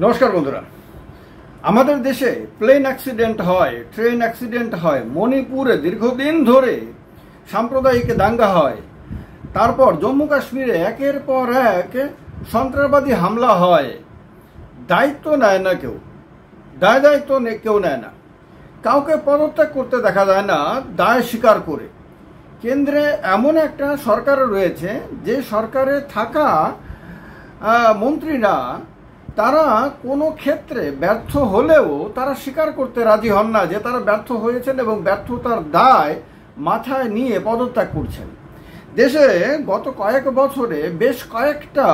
নমস্কার বন্ধুরা। আমাদের দেশে প্লেন অ্যাক্সিডেন্ট হয়, ট্রেন অ্যাক্সিডেন্ট হয়, মণিপুরে দীর্ঘদিন ধরে সাম্প্রদায়িক দাঙ্গা হয়, তারপর জম্মু কাশ্মীরে একের পর এক সন্ত্রাসবাদী হামলা হয়। দায়িত্ব নেয় না কেউ, দায়িত্ব কেউ নেয় না, কাউকে পদত্যাগ করতে দেখা যায় না দায় স্বীকার করে। কেন্দ্রে এমন একটা সরকার রয়েছে যে সরকারে থাকা মন্ত্রীরা তারা কোনো ক্ষেত্রে ব্যর্থ হলেও তারা স্বীকার করতে রাজি হন না যে তারা ব্যর্থ হয়েছেন এবং ব্যর্থতার দায় মাথায় নিয়ে পদত্যাগ করছেন। দেশে গত কয়েক বছরে বেশ কয়েকটা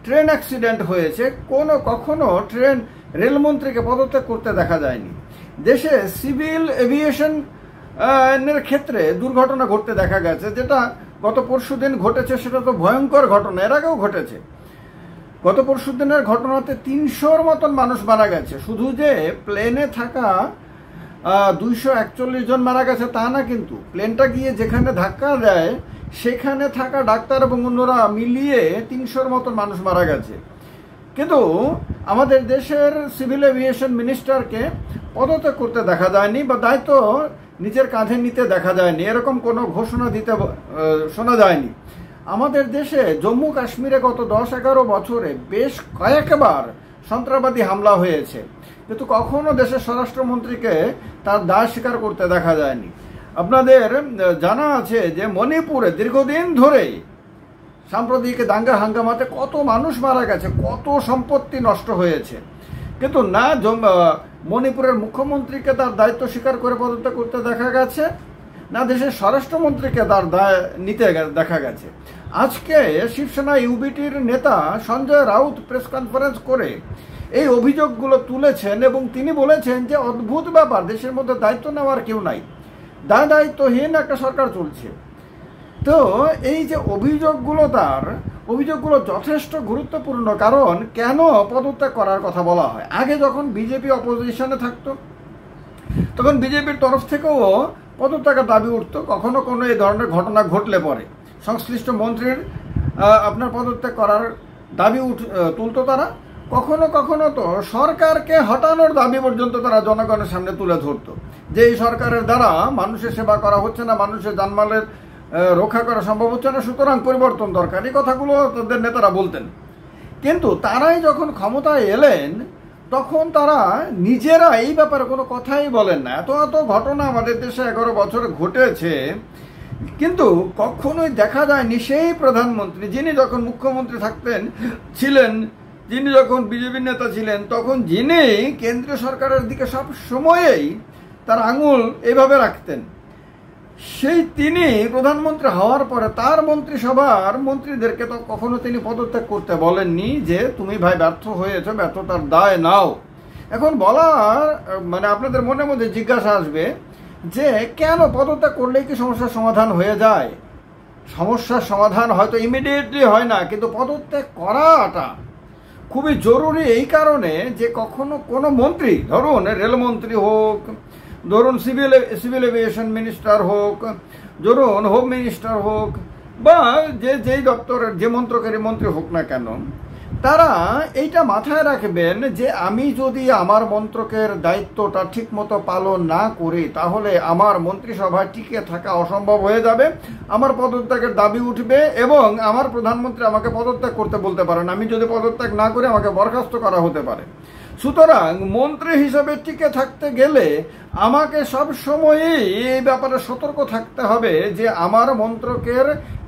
ট্রেন অ্যাক্সিডেন্ট হয়েছে, কখনো রেলমন্ত্রীকে পদত্যাগ করতে দেখা যায়নি। দেশে সিভিল এভিয়েশন এর ক্ষেত্রে দুর্ঘটনা ঘটতে দেখা গেছে, যেটা গত পরশুদিন ঘটেছে। সেটা তো ভয়ঙ্কর ঘটনা, এর আগেও ঘটেছে। গত পরশুদিনের ঘটনাতে ৩০০-র মতন মানুষ মারা গেছে। শুধু যে প্লেনে থাকা ২৪১ জন মারা গেছে তা না, কিন্তু প্লেনটা গিয়ে যেখানে ধাক্কা দেয় সেখানে থাকা ডাক্তার এবং অন্যরা মিলিয়ে ৩০০-র মতন মানুষ মারা গেছে। কিন্তু আমাদের দেশের সিভিল এভিয়েশন মিনিস্টারকে পদত্যাগ করতে দেখা যায়নি বা দায়িত্ব নিজের কাঁধে নিতে দেখা যায়নি, এরকম কোনো ঘোষণা দিতে শোনা যায়নি। আমাদের দেশে জম্মু কাশ্মীরে গত ১০-১১ বছরে বেশ কয়েকবার সন্ত্রাসবাদী হামলা হয়েছে, কিন্তু কখনো দেশের স্বরাষ্ট্রমন্ত্রীকে তার দায় স্বীকার করতে দেখা যায়নি। আপনাদের জানা আছে যে মণিপুরে দীর্ঘদিন ধরে সাম্প্রদায়িক দাঙ্গা হাঙ্গামাতে কত মানুষ মারা গেছে, কত সম্পত্তি নষ্ট হয়েছে, কিন্তু না মণিপুরের মুখ্যমন্ত্রীকে তার দায়িত্ব স্বীকার করে পদত্যাগ করতে দেখা গেছে, না দেশের স্বরাষ্ট্রমন্ত্রীকে তার দায় নিতে দেখা গেছে। আজকে শিবসেনা ইউবিটির নেতা সঞ্জয় রাউত প্রেস কনফারেন্স করে এই অভিযোগগুলো তুলেছেন এবং তিনি বলেছেন যে অদ্ভুত ব্যাপার, দেশের মধ্যে দায়িত্ব নেওয়ার কেউ নাই, দায়িত্বহীন একটা সরকার চলছে। তো এই যে অভিযোগগুলো যথেষ্ট গুরুত্বপূর্ণ, কারণ কেন পদত্যাগ করার কথা বলা হয়। আগে যখন বিজেপি অপোজিশনে থাকতো তখন বিজেপির তরফ থেকেও পদত্যাগের দাবি উঠত। কখনো কোনো এই ধরনের ঘটনা ঘটলে পরে সংশ্লিষ্ট মন্ত্রীর আপনার পদত্যাগ করার দাবি তুলতো তারা। কখনো কখনো তো সরকারকে হটানোর দাবি পর্যন্ত তারা জনগণের সামনে তুলে ধরতো, যে এই সরকারের দ্বারা মানুষের সেবা করা হচ্ছে না, মানুষের জানমালের রক্ষা করা সম্ভব হচ্ছে না, সুতরাং পরিবর্তন দরকার। এই কথাগুলো তাদের নেতারা বলতেন। কিন্তু তারাই যখন ক্ষমতায় এলেন তখন তারা নিজেরা এই ব্যাপারে কোনো কথাই বলেন না। এত ঘটনা আমাদের দেশে 11 বছরে ঘটেছে, কিন্তু কখনোই দেখা যায়নি সেই প্রধানমন্ত্রী যিনি যখন মুখ্যমন্ত্রী ছিলেন, যিনি যখন বিজেপির নেতা ছিলেন, তখন যিনি কেন্দ্রীয় সরকারের দিকে সব সময়েই তার আঙুল এইভাবে রাখতেন, সেই তিনি প্রধানমন্ত্রী হওয়ার পরে তার মন্ত্রিসভার মন্ত্রীদেরকে তো কখনো তিনি পদত্যাগ করতে বলেননি যে তুমি ভাই ব্যর্থ হয়েছো, ব্যর্থতার দায় নাও। এখন বলার মানে আপনাদের মনের মধ্যে জিজ্ঞাসা আসবে যে কেন পদত্যাগ করলেই কি সমস্যার সমাধান হয়ে যায়? সমস্যার সমাধান হয়তো ইমিডিয়েটলি হয় না, কিন্তু পদত্যাগ করাটা খুবই জরুরি এই কারণে যে কখনো কোনো মন্ত্রী, ধরুন রেলমন্ত্রী হোক, ধরুন সিভিল এভিয়েশন মিনিস্টার হোক, ধরুন হোম মিনিস্টার হোক, বা যেই দপ্তরের যে মন্ত্রকারী মন্ত্রী হোক না কেন, তারা এইটা মাথায় রাখবেন যে আমি যদি আমার মন্ত্রকের দায়িত্বটা ঠিকমতো পালন না করি তাহলে আমার মন্ত্রিসভায় টিকে থাকা অসম্ভব হয়ে যাবে, আমার পদত্যাগের দাবি উঠবে এবং আমার প্রধানমন্ত্রী আমাকে পদত্যাগ করতে বলতে পারেন। আমি যদি পদত্যাগ না করি আমাকে বরখাস্ত করা হতে পারে। সুতরাং মন্ত্রী হিসেবে টিকে থাকতে গেলে আমাকে সব সময়ই এই ব্যাপারে সতর্ক থাকতে হবে যে আমার মন্ত্রকের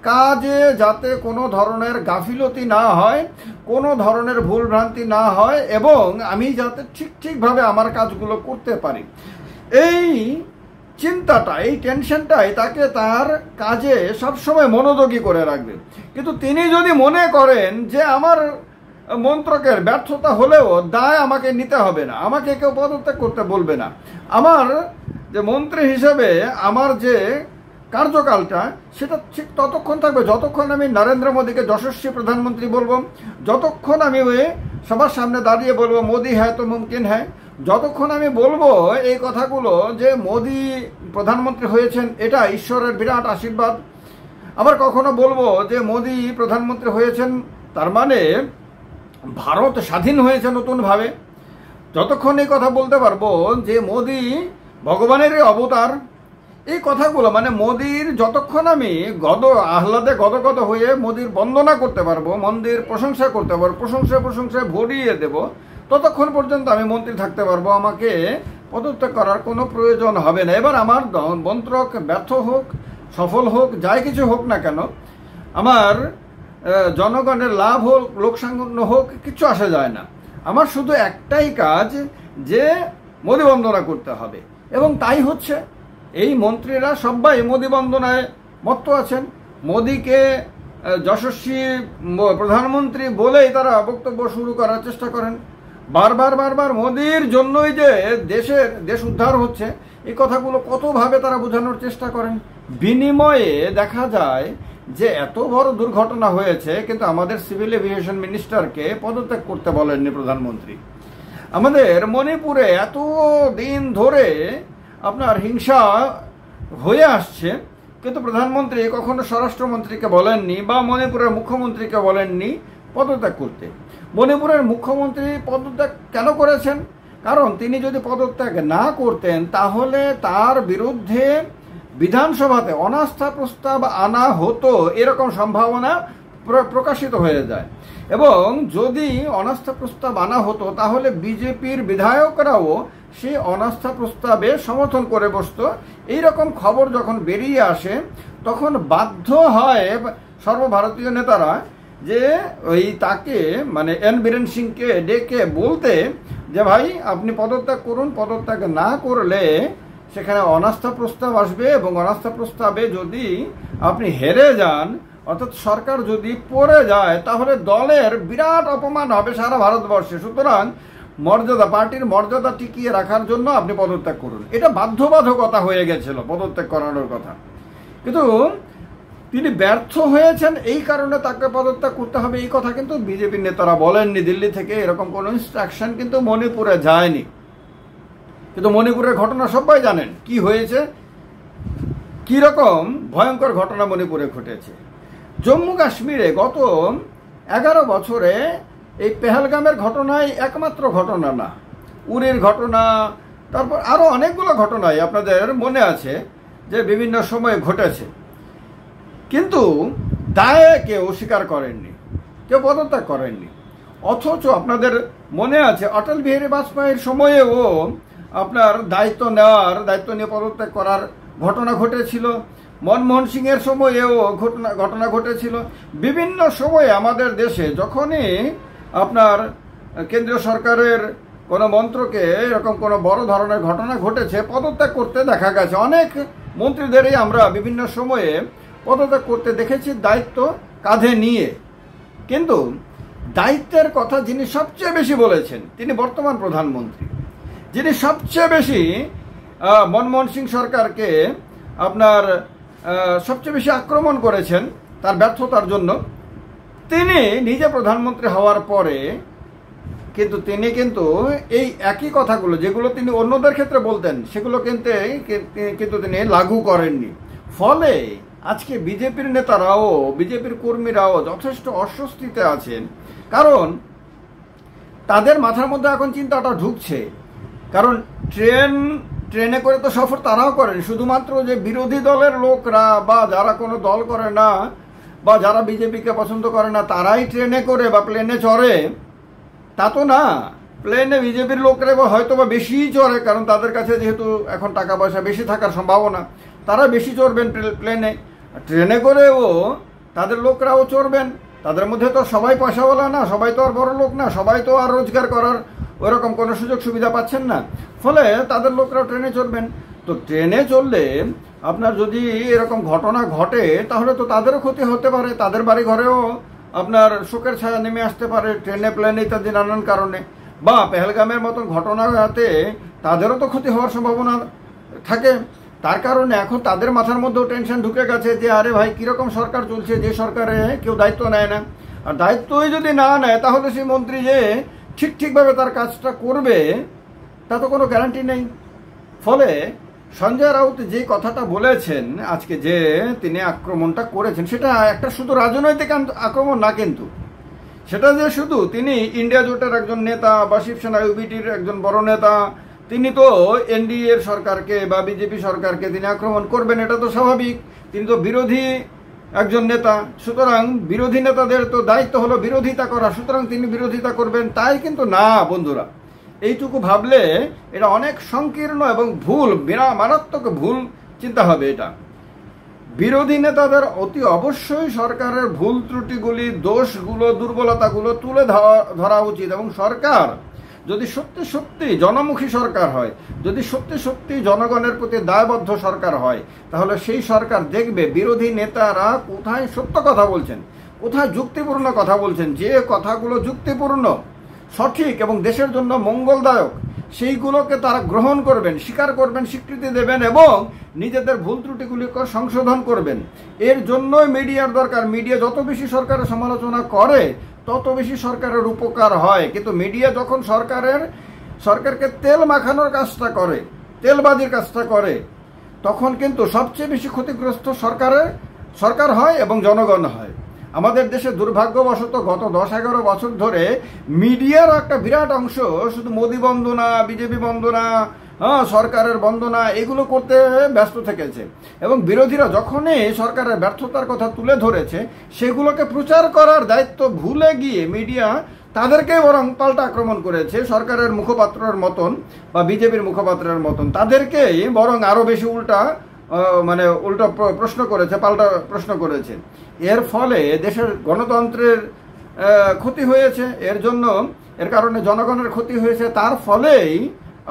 কাজে যাতে কোনো ধরনের গাফিলতি না হয়, কোনো ধরনের ভুলভ্রান্তি না হয় এবং আমি যাতে ঠিকভাবে আমার কাজগুলো করতে পারি। এই চিন্তাটা, এই টেনশনটাই তাকে তার কাজে সবসময় মনোযোগী করে রাখবে। কিন্তু তিনি যদি মনে করেন যে আমার মন্ত্রকের ব্যর্থতা হলেও দায় আমাকে নিতে হবে না, আমাকে কেউ পদত্যাগ করতে বলবে না, আমার যে মন্ত্রী হিসেবে আমার যে কার্যকালটা সেটা ঠিক ততক্ষণ থাকবে যতক্ষণ আমি নরেন্দ্র মোদীকে যশস্বী প্রধানমন্ত্রী বলবো, যতক্ষণ আমি সবার সামনে দাঁড়িয়ে বলবো মোদি হ্যায় তো মুমকিন হ্যায়, যতক্ষণ আমি বলবো এই কথাগুলো যে মোদি প্রধানমন্ত্রী হয়েছেন এটা ঈশ্বরের বিরাট আশীর্বাদ, আবার কখনো বলবো যে মোদি প্রধানমন্ত্রী হয়েছেন তার মানে ভারত স্বাধীন হয়েছে নতুনভাবে, যতক্ষণ এই কথা বলতে পারবো যে মোদি ভগবানেরই অবতার, এই কথাগুলো মানে মোদির যতক্ষণ আমি আহ্লাদে গদগদ হয়ে মোদির বন্দনা করতে পারবো, মন্দির প্রশংসা করতে পারবো, প্রশংসায় ভরিয়ে দেব, ততক্ষণ পর্যন্ত আমি মন্ত্রী থাকতে পারবো। আমাকে পদত্যাগ করার কোনো প্রয়োজন হবে না। এবার আমার মন্ত্রক ব্যর্থ হোক, সফল হোক, যাই কিছু হোক না কেন, আমার জনগণের লাভ হোক, লোকসাঙ্গন্য হোক, কিছু আসা যায় না। আমার শুধু একটাই কাজ, যে মোদি বন্দনা করতে হবে, এবং তাই হচ্ছে। এই মন্ত্রীরা সবাই মোদি বন্দনায় মত্ত আছেন। মোদিকে যশস্বী প্রধানমন্ত্রী বলেই তারা বক্তব্য শুরু করার চেষ্টা করেন। বারবার মোদির জন্যই যে দেশ উদ্ধার হচ্ছে, এই কথাগুলো কতভাবে তারা বোঝানোর চেষ্টা করেন। বিনিময়ে দেখা যায় যে এত বড় দুর্ঘটনা হয়েছে, কিন্তু আমাদের সিভিল এভিয়েশন মিনিস্টারকে পদত্যাগ করতে বলেননি প্রধানমন্ত্রী। আমাদের মণিপুরে এত দিন ধরে আপনার হিংসা হয়ে আসছে, কিন্তু প্রধানমন্ত্রী কখনো স্বরাষ্ট্রমন্ত্রীকে বলেননি বা মণিপুরের মুখ্যমন্ত্রীকে বলেননি পদত্যাগ করতে। মণিপুরের মুখ্যমন্ত্রী পদত্যাগ কেন করেছেন? কারণ তিনি যদি পদত্যাগ না করতেন তাহলে তার বিরুদ্ধে বিধানসভাতে অনাস্থা প্রস্তাব আনা হতো, এরকম সম্ভাবনা প্রকাশিত হয়ে যায়। এবং যদি অনাস্থা প্রস্তাব আনা হতো তাহলে বিজেপির বিধায়করাও সেই অনাস্থা প্রস্তাবে সমর্থন করে বসত। এইরকম খবর যখন বেরিয়ে আসে তখন বাধ্য হয় সর্বভারতীয় নেতারা যে তাকে মানে এন বীরেন সিংকে ডেকে বলতে যে ভাই আপনি পদত্যাগ করুন, পদত্যাগ না করলে সেখানে অনাস্থা প্রস্তাব আসবে, এবং অনাস্থা প্রস্তাবে যদি আপনি হেরে যান, অর্থাৎ সরকার যদি পড়ে যায়, তাহলে দলের বিরাট অপমান হবে সারা ভারতবর্ষে। সুতরাং পার্টির মর্যাদা টিকিয়ে রাখার জন্য আপনি পদত্যাগ করুন। এটা বাধ্যবাধকতা হয়ে গেছিল পদত্যাগ করানোর কথা, কিন্তু তিনি ব্যর্থ হয়েছেন, এই কারণে তাকে পদত্যাগ করতে হবে, এই কথা কিন্তু বিজেপির নেতারা বলেননি। দিল্লি থেকে এরকম কোনো ইনস্ট্রাকশন কিন্তু মণিপুরে যায়নি। কিন্তু মণিপুরের ঘটনা সবাই জানেন কি হয়েছে, কি রকম ভয়ঙ্কর ঘটনা মণিপুরে ঘটেছে। জম্মু কাশ্মীরে গত 11 বছরে এই পেহেলগামের ঘটনাই একমাত্র ঘটনা না, উরির ঘটনা, তারপর আরো অনেকগুলো ঘটনাই আপনাদের মনে আছে যে বিভিন্ন সময়ে ঘটেছে, কিন্তু দায়ে কেউ স্বীকার করেননি, কেউ পদত্যাগ করেননি। অথচ আপনাদের মনে আছে অটল বিহারী বাজপেয়ীর সময়েও আপনার দায়িত্ব নিয়ে পদত্যাগ করার ঘটনা ঘটেছিল। মনমোহন সিং এর সময়েও ঘটনা ঘটেছিল। বিভিন্ন সময়ে আমাদের দেশে যখনই আপনার কেন্দ্রীয় সরকারের কোনো মন্ত্রকে এরকম কোনো বড় ধরনের ঘটনা ঘটেছে, পদত্যাগ করতে দেখা গেছে। অনেক মন্ত্রীদেরই আমরা বিভিন্ন সময়ে পদত্যাগ করতে দেখেছি দায়িত্ব কাঁধে নিয়ে। কিন্তু দায়িত্বের কথা যিনি সবচেয়ে বেশি বলেছেন তিনি বর্তমান প্রধানমন্ত্রী, যিনি সবচেয়ে বেশি মনমোহন সিং সরকারকে আপনার সবচেয়ে বেশি আক্রমণ করেছেন তার ব্যর্থতার জন্য। তিনি নিজে প্রধানমন্ত্রী হওয়ার পরে তিনি কিন্তু এই একই কথাগুলো যেগুলো তিনি অন্যদের ক্ষেত্রে বলতেন সেগুলো কিন্তু তিনি লাগু করেননি। ফলে আজকে বিজেপির নেতারাও, বিজেপির কর্মীরাও যথেষ্ট অস্বস্তিতে আছেন, কারণ তাদের মাথার মধ্যে এখন চিন্তাটা ঢুকছে। কারণ ট্রেনে করে তো সফর তারাও করেন, শুধুমাত্র যে বিরোধী দলের লোকরা বা যারা কোনো দল করে না বা যারা বিজেপিকে পছন্দ করে না তারাই ট্রেনে করে বা প্লেনে চড়ে তা তো না। প্লেনে বিজেপির লোকরা হয়তো বা বেশিই চড়ে, কারণ তাদের কাছে যেহেতু এখন টাকা পয়সা বেশি থাকার সম্ভাবনা, তারা বেশি চড়বেন প্লেনে। ট্রেনে করেও তাদের লোকরাও চড়বেন। তাদের মধ্যে তো সবাই পয়সাওয়ালা না, সবাই তো আর বড় লোক না, সবাই তো আর রোজগার করার ওইরকম কোনো সুযোগ সুবিধা পাচ্ছেন না। ফলে তাদের লোকরাও ট্রেনে চড়বেন। তো ট্রেনে চললে আপনার যদি এরকম ঘটনা ঘটে তাহলে তো তাদেরও ক্ষতি হতে পারে, তাদের বাড়ি ঘরেও আপনার শোকের ছায়া নেমে আসতে পারে ট্রেনে, প্লেনে ইত্যাদি নানান কারণে। বা পেহেলগামের মতন ঘটনাতে তাদেরও তো ক্ষতি হওয়ার সম্ভাবনা থাকে। তার কারণে এখন তাদের মাথার মধ্যেও টেনশন ঢুকে গেছে যে আরে ভাই কীরকম সরকার চলছে, যে সরকারে কেউ দায়িত্ব নেয় না। আর দায়িত্বই যদি না নেয় তাহলে সেই মন্ত্রী যে ঠিকভাবে তার কাজটা করবে তা তো কোনো গ্যারান্টি নেই। ফলে সঞ্জয় রাউত যে কথাটা বলেছেন আজকে, যে তিনি আক্রমণটা করেছেন, সেটা একটা শুধু রাজনৈতিক আক্রমণ না, কিন্তু সেটা যে শুধু তিনি ইন্ডিয়া জোটের একজন নেতা বা শিবসেনা ইউবিটির একজন বড় নেতা, তিনি তো এনডিএর সরকারকে বা বিজেপি সরকারকে তিনি আক্রমণ করবেন, এটা তো স্বাভাবিক। তিনি তো বিরোধী একজন নেতা, সুতরাং বিরোধী নেতাদের তো দায়িত্ব হলো বিরোধিতা করা, সুতরাং তিনি বিরোধিতা করবেন, তাই কিন্তু না বন্ধুরা। এইটুকু ভাবলে এটা অনেক সংকীর্ণ এবং ভুল, মারাত্মক ভুল চিন্তা হবে। এটা বিরোধী নেতাদের অতি অবশ্যই সরকারের ভুল ত্রুটিগুলি, দোষগুলো, দুর্বলতাগুলো তুলে ধরা উচিত। এবং সরকার যদি সত্যি সত্যি জনমুখী সরকার হয়, যদি সত্যি সত্যি জনগণের প্রতি দায়বদ্ধ সরকার হয়, তাহলে সেই সরকার দেখবে বিরোধী নেতারা কোথায় সত্য কথা বলছেন, কোথায় যুক্তিপূর্ণ কথা বলছেন, যে কথাগুলো যুক্তিপূর্ণ, সঠিক এবং দেশের জন্য মঙ্গলদায়ক, সেইগুলোকে তারা গ্রহণ করবেন, স্বীকার করবেন, স্বীকৃতি দেবেন এবং নিজেদের ভুল ত্রুটিগুলিকে সংশোধন করবেন। এর জন্যই মিডিয়ার দরকার। মিডিয়া যত বেশি সরকারের সমালোচনা করে তত বেশি সরকারের উপকার হয়। কিন্তু মিডিয়া যখন সরকারকে তেল মাখানোর কাজটা করে, তেলবাজির কাজটা করে, তখন কিন্তু সবচেয়ে বেশি ক্ষতিগ্রস্ত সরকার হয় এবং জনগণ হয়। আমাদের দেশে দুর্ভাগ্যবশত গত 10-11 বছর ধরে মিডিয়ার একটা বিরাট অংশ শুধু মোদি বন্দনা, বিজেপি বন্দনা, সরকারের বন্দনা এগুলো করতে ব্যস্ত থেকেছে। এবং বিরোধীরা যখনই সরকারের ব্যর্থতার কথা তুলে ধরেছে, সেগুলোকে প্রচার করার দায়িত্ব ভুলে গিয়ে মিডিয়া তাদেরকেই বরং পাল্টা আক্রমণ করেছে। সরকারের মুখপাত্রের মতন বা বিজেপির মুখপাত্রের মতন তাদেরকেই বরং আরও বেশি উল্টা প্রশ্ন করেছে, পাল্টা প্রশ্ন করেছে। এর ফলে দেশের গণতন্ত্রের ক্ষতি হয়েছে, এর কারণে জনগণের ক্ষতি হয়েছে। তার ফলেই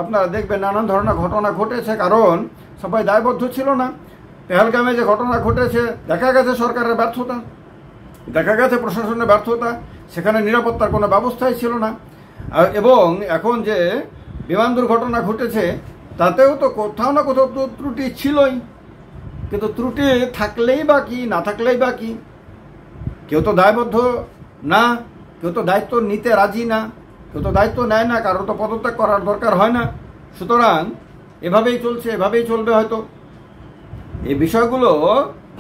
আপনারা দেখবেন নানান ধরনের ঘটনা ঘটেছে, কারণ সবাই দায়বদ্ধ ছিল না। পেহেলগামে যে ঘটনা ঘটেছে, দেখা গেছে সরকারের ব্যর্থতা, দেখা গেছে প্রশাসনের ব্যর্থতা, সেখানে নিরাপত্তার কোনো ব্যবস্থাই ছিল না। এবং এখন যে বিমান দুর্ঘটনা ঘটেছে, তাতেও তো কোথাও না কোথাও তো ত্রুটি ছিলই। কিন্তু ত্রুটি থাকলেই বা কি, না থাকলেই বা কি, কেউ তো দায়বদ্ধ না, কেউ তো দায়িত্ব নিতে রাজি না, কেউ তো দায়িত্ব নেয় না, কারো তো পদত্যাগ করার দরকার হয় না। সুতরাং এভাবেই চলছে, এভাবেই চলবে হয়তো। এই বিষয়গুলো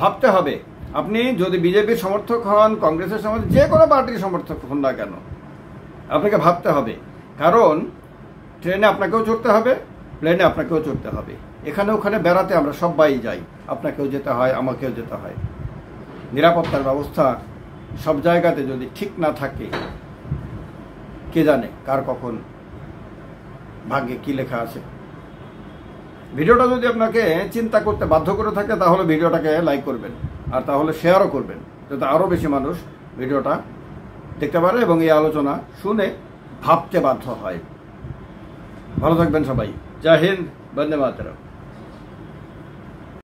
ভাবতে হবে। আপনি যদি বিজেপির সমর্থক হন, কংগ্রেসের সমর্থক, যে কোনো পার্টির সমর্থক হন না কেন, আপনাকে ভাবতে হবে। কারণ ট্রেনে আপনাকেও চড়তে হবে, প্লেনে আপনাকেও চড়তে হবে। এখানে ওখানে বেড়াতে আমরা সবাই যাই, আপনাকেও যেতে হয়, আমাকেও যেতে হয়। নিরাপত্তার ব্যবস্থা সব জায়গাতে যদি ঠিক না থাকে, কে জানে কার কখন ভাগ্যে কি লেখা আছে। ভিডিওটা যদি আপনাকে চিন্তা করতে বাধ্য করে থাকে, তাহলে ভিডিওটাকে লাইক করবেন, আর তাহলে শেয়ারও করবেন, যাতে আরও বেশি মানুষ ভিডিওটা দেখতে পারে এবং এই আলোচনা শুনে ভাবতে বাধ্য হয়। ভালো থাকবেন সবাই। জয় হিন্দ, বন্দে মাতরম।